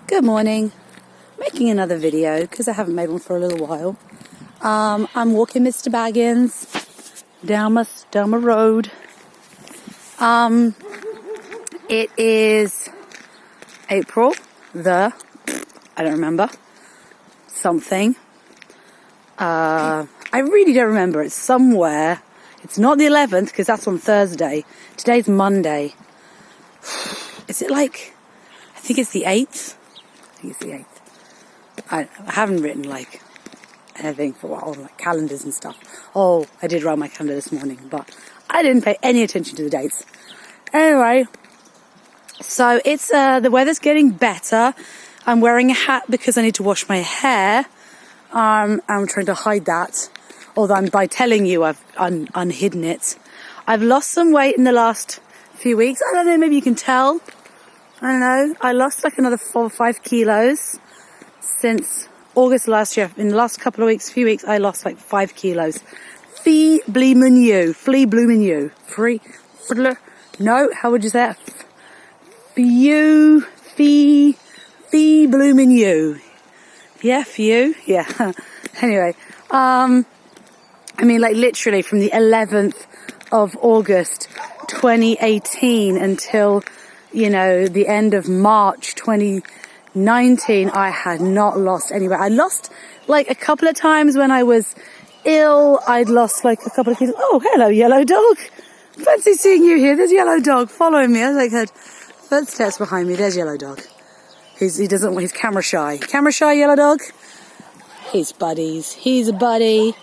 Good morning. Making another video because I haven't made one for a little while. I'm walking Mr Baggins down my road. It is April I don't remember something. I really don't remember. It's somewhere. It's not the 11th because that's on Thursday. Today's Monday. Is it like? I think it's the 8th. I think it's the 8th. I haven't written like anything for a while, like calendars and stuff. Oh, I did write my calendar this morning, but I didn't pay any attention to the dates. Anyway, so it's the weather's getting better. I'm wearing a hat because I need to wash my hair. I'm trying to hide that, although by telling you I've unhidden it. I've lost some weight in the last few weeks. I don't know, maybe you can tell. I don't know. I lost like another 4 or 5 kilos since August last year. In the last couple of weeks, few weeks, I lost like 5 kilos. Fee bloomin' you. No, how would you say it? Fee bloomin' you. Yeah, for you? Yeah. Anyway, I mean, like literally from the 11th of August 2018 until, you know, the end of March 2019, I had not lost any weight. I lost like a couple of times when I was ill. I'd lost like a couple of kilos. Oh, hello, yellow dog. Fancy seeing you here. There's yellow dog following me. As I heard footsteps behind me. There's yellow dog. He's camera shy. Camera shy, yellow dog. He's buddies. He's a buddy.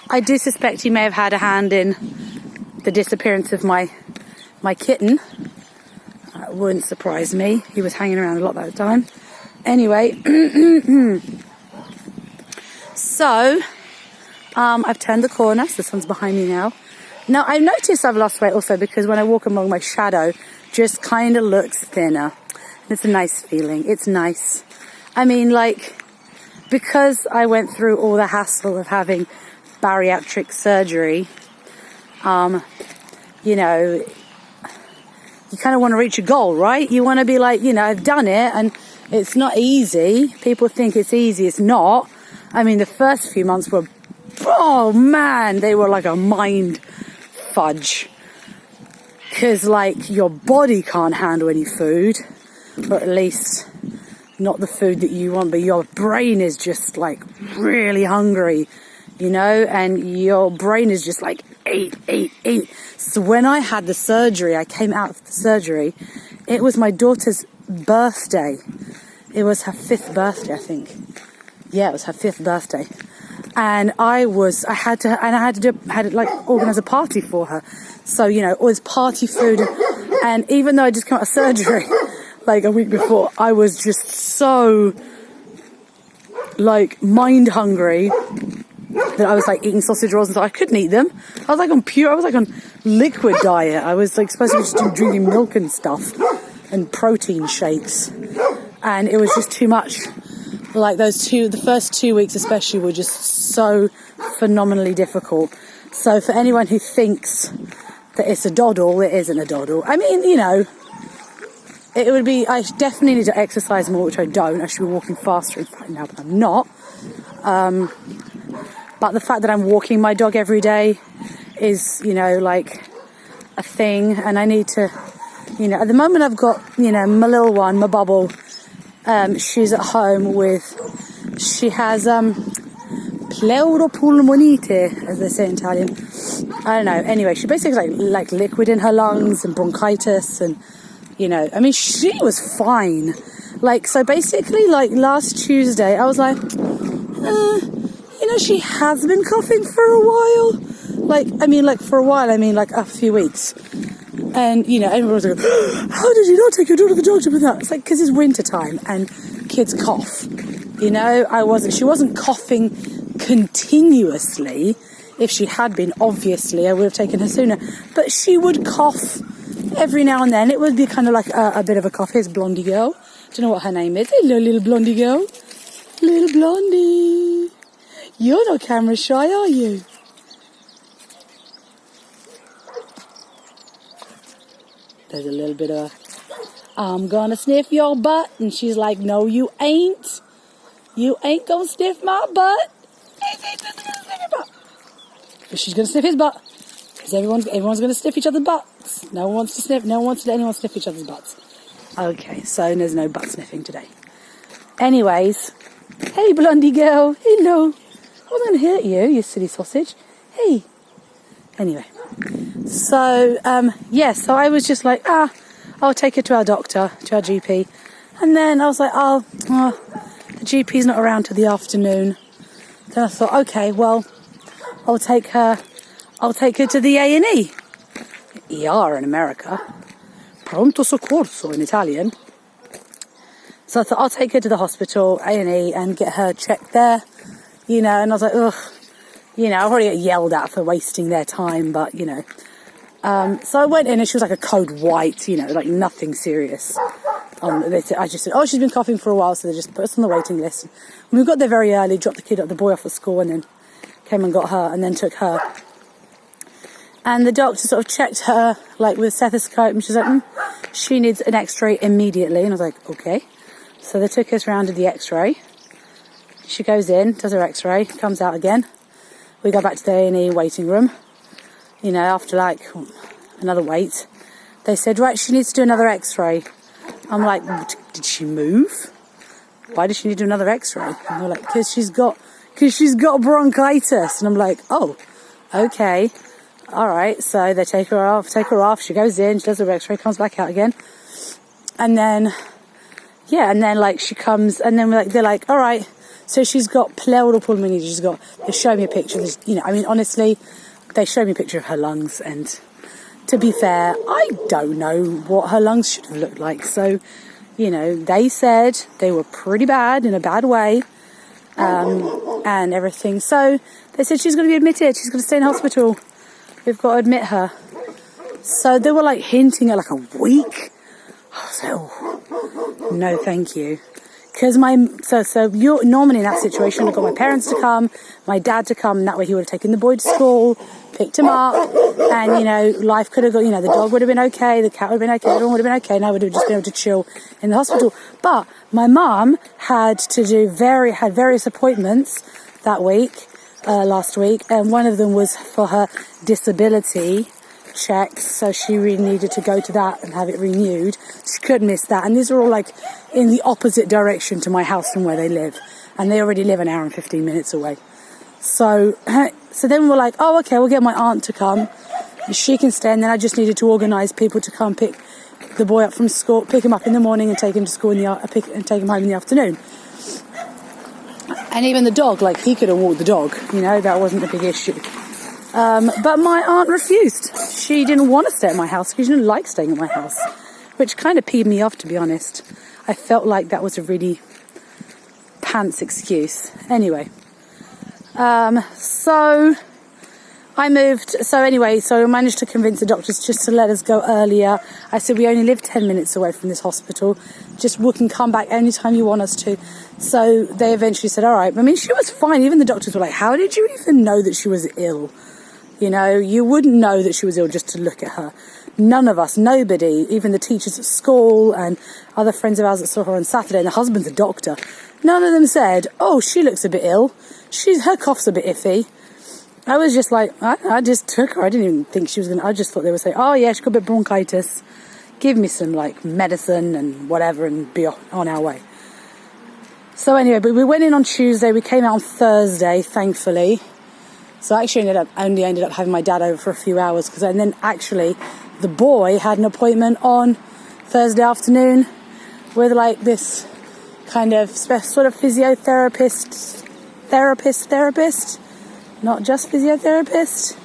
I do suspect he may have had a hand in the disappearance of my kitten. That wouldn't surprise me. He was hanging around a lot that time. Anyway, so I've turned the corner. So this one's behind me now. Now I've noticed I've lost weight also because when I walk along, my shadow just kind of looks thinner. It's a nice feeling. It's nice. I mean, like, because I went through all the hassle of having bariatric surgery, you know, you kind of want to reach a goal, right? You want to be like, you know, I've done it and it's not easy. People think it's easy. It's not. I mean, the first few months were, oh man, they were like a mind fudge. Because, like, your body can't handle any food. Or at least not the food that you want, but your brain is just like really hungry, you know, and your brain is just like eat. So when I had the surgery, I came out of the surgery, it was my daughter's birthday. It was her 5th birthday, I think. Yeah, it was her 5th birthday. And I had to like organize a party for her. So, you know, it was party food. And even though I just came out of surgery, like a week before, I was just so like mind hungry that I was like eating sausage rolls and stuff. I couldn't eat them. I was like on liquid diet. I was like supposed to be just drinking milk and stuff and protein shakes, and it was just too much. Like the first 2 weeks especially were just so phenomenally difficult. So for anyone who thinks that it's a doddle, it isn't a doddle. I mean, you know, I definitely need to exercise more, which I don't. I should be walking faster in fact now, but I'm not. But the fact that I'm walking my dog every day is, you know, like a thing. And I need to, you know, at the moment I've got, you know, my little one, my bubble. She's at home she has pleuropulmonite, as they say in Italian. I don't know. Anyway, she basically like liquid in her lungs and bronchitis and, you know, I mean, she was fine. Like, so basically, like, last Tuesday, I was like, you know, she has been coughing for a while. Like, I mean, like, for a while, I mean, like, a few weeks. And, you know, everyone was like, how did you not take your daughter to the doctor with that? It's like, because it's winter time and kids cough. You know, she wasn't coughing continuously. If she had been, obviously, I would have taken her sooner. But she would cough every now and then. It would be kind of like a bit of a cough. Here's Blondie girl. Don't know what her name is. Hello, little Blondie girl. Little Blondie. You're not camera shy, are you? There's a little bit of I'm gonna sniff your butt. And she's like, no, you ain't. You ain't gonna sniff my butt. But she's gonna sniff his butt. Because everyone's gonna sniff each other's butts. No one wants to let anyone sniff each other's butts. Okay, so there's no butt sniffing today. Anyways, hey blondie girl, hello. I wasn't gonna hurt you, you silly sausage. Hey. Anyway, so so I was just like, I'll take her to our doctor, to our GP. And then I was like, the GP's not around till the afternoon. Then I thought, okay, well, I'll take her to the A&E. ER in America. Pronto soccorso in Italian. So I thought, I'll take her to the hospital, A&E, and get her checked there. And I was like, ugh. I already get yelled at for wasting their time, but, So I went in and she was like a code white, like nothing serious. I just said, she's been coughing for a while, so they just put us on the waiting list. And we got there very early, dropped the boy off at school, and then came and got her, and then took her. And the doctor sort of checked her, like, with a stethoscope, and she's like, she needs an x-ray immediately. And I was like, okay. So they took us round to the x-ray. She goes in, does her x-ray, comes out again. We go back to the A&E waiting room. After, like, another wait. They said, right, she needs to do another x-ray. I'm like, did she move? Why does she need to do another x-ray? And they're like, because she's got bronchitis. And I'm like, oh, okay. All right. So they take her off. She goes in, she does her x-ray, comes back out again. And then, like she comes, and then they're like, all right. So she's got pleural pulmonary. They show me a picture. Honestly, they showed me a picture of her lungs, and to be fair, I don't know what her lungs should have looked like. So, they said they were pretty bad, in a bad way, and everything. So they said she's going to be admitted. She's going to stay in hospital. We've got to admit her. So they were like hinting at like a week. I was like, oh, no, thank you. Because so you're normally in that situation, I've got my parents to come, my dad to come, and that way he would have taken the boy to school, picked him up, and, life could have got, the dog would have been okay, the cat would have been okay, everyone would have been okay, and I would have just been able to chill in the hospital. But my mum had various appointments that week, last week, and one of them was for her disability checks, so she really needed to go to that and have it renewed. She couldn't miss that, and these are all like in the opposite direction to my house from where they live, and they already live an hour and 15 minutes away. So then we're like, oh, okay, we'll get my aunt to come, she can stay, and then I just needed to organise people to come pick the boy up from school, pick him up in the morning and take him to school and take him home in the afternoon. And even the dog, like he could have walked the dog, that wasn't a big issue. But my aunt refused. She didn't want to stay at my house because she didn't like staying at my house, which kind of peed me off, to be honest. I felt like that was a really pants excuse. Anyway, so I moved. So I managed to convince the doctors just to let us go earlier. I said, we only live 10 minutes away from this hospital. We can come back anytime you want us to. So they eventually said, all right. She was fine. Even the doctors were like, how did you even know that she was ill? You wouldn't know that she was ill just to look at her. None of us, nobody, even the teachers at school and other friends of ours that saw her on Saturday, and the husband's a doctor. None of them said, oh, she looks a bit ill. Her cough's a bit iffy. I was just like, I just took her. I didn't even think she was going to, I just thought they would say, oh yeah, she's got a bit of bronchitis. Give me some like medicine and whatever and be on our way. So anyway, but we went in on Tuesday. We came out on Thursday, thankfully. So I actually ended up having my dad over for a few hours and then actually the boy had an appointment on Thursday afternoon with like this kind of sort of therapist, not just physiotherapist.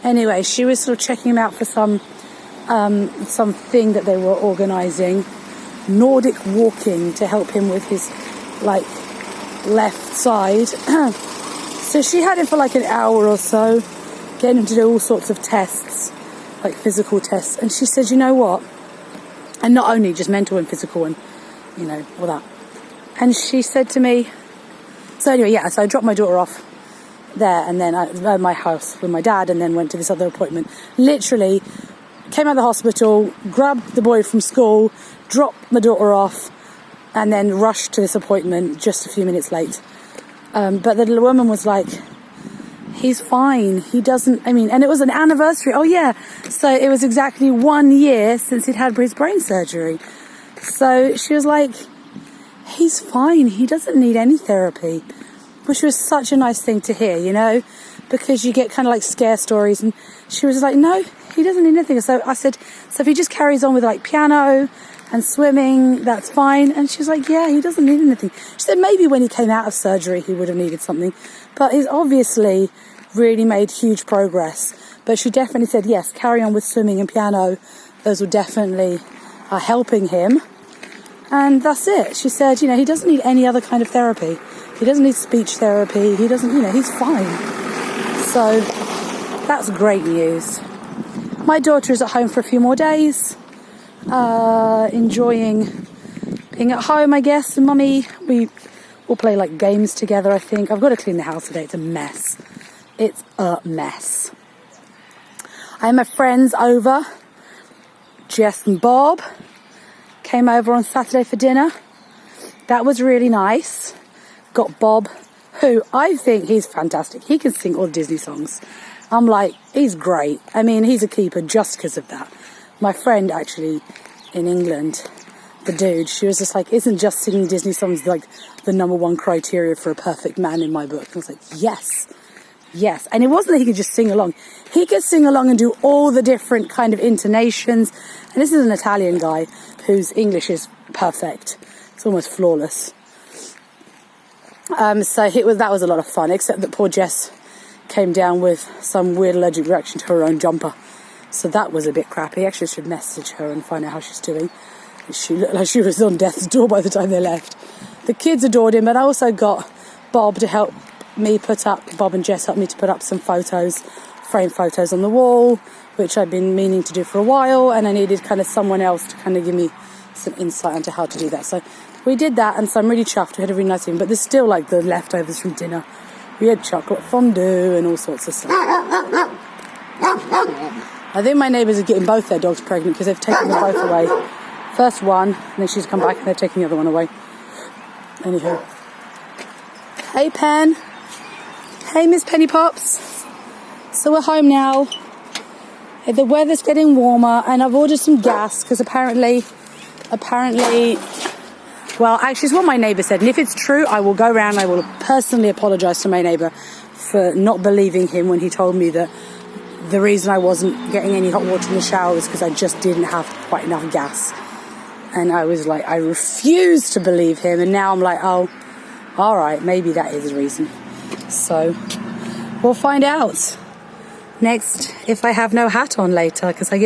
Anyway, she was sort of checking him out for something that they were organising, Nordic walking to help him with his like left side. So she had him for like an hour or so, getting him to do all sorts of tests, like physical tests. And she said, you know what? And not only just mental and physical and, all that. And she said to me, so anyway, so I dropped my daughter off there and then at my house with my dad and then went to this other appointment. Literally came out of the hospital, grabbed the boy from school, dropped my daughter off, and then rushed to this appointment just a few minutes late. But the little woman was like, he's fine. He doesn't, and it was an anniversary. Oh yeah. So it was exactly 1 year since he'd had his brain surgery. So she was like, he's fine. He doesn't need any therapy, which was such a nice thing to hear, because you get kind of like scare stories. And she was like, no, he doesn't need anything. So I said, so if he just carries on with like piano and swimming, that's fine. And she's like, yeah, he doesn't need anything. She said maybe when he came out of surgery, he would have needed something, but he's obviously really made huge progress. But she definitely said, yes, carry on with swimming and piano. Those were definitely helping him. And that's it. She said, he doesn't need any other kind of therapy. He doesn't need speech therapy. He doesn't, he's fine. So that's great news. My daughter is at home for a few more days. Enjoying being at home, I guess. And Mummy, we will play like games together, I think. I've got to clean the house today. It's a mess. It's a mess. I had my friends over. Jess and Bob came over on Saturday for dinner. That was really nice. Got Bob, who I think he's fantastic. He can sing all Disney songs. I'm like, he's great. He's a keeper just because of that. My friend actually in England, the dude, she was just like, isn't just singing Disney songs like the number one criteria for a perfect man in my book? And I was like, yes. And it wasn't that he could just sing along. He could sing along and do all the different kind of intonations. And this is an Italian guy whose English is perfect. It's almost flawless. So that was a lot of fun, except that poor Jess came down with some weird allergic reaction to her own jumper. So that was a bit crappy. Actually, I should message her and find out how she's doing. She looked like she was on death's door by the time they left. The kids adored him, but I also got Bob to help me Bob and Jess helped me to put up some photos, frame photos on the wall, which I've been meaning to do for a while, and I needed kind of someone else to kind of give me some insight into how to do that. So we did that, and so I'm really chuffed. We had a really nice evening, but there's still like the leftovers from dinner. We had chocolate fondue and all sorts of stuff. I think my neighbours are getting both their dogs pregnant because they've taken them both away. First one, and then she's come back and they're taking the other one away. Anywho. Hey, Pen. Hey, Miss Penny Pops. So we're home now. The weather's getting warmer, and I've ordered some gas because apparently, well, actually, it's what my neighbour said. And if it's true, I will go around. I will personally apologise to my neighbour for not believing him when he told me that the reason I wasn't getting any hot water in the shower was because I just didn't have quite enough gas. And I was like, I refused to believe him. And now I'm like, oh, all right, maybe that is the reason. So we'll find out next if I have no hat on later, because I get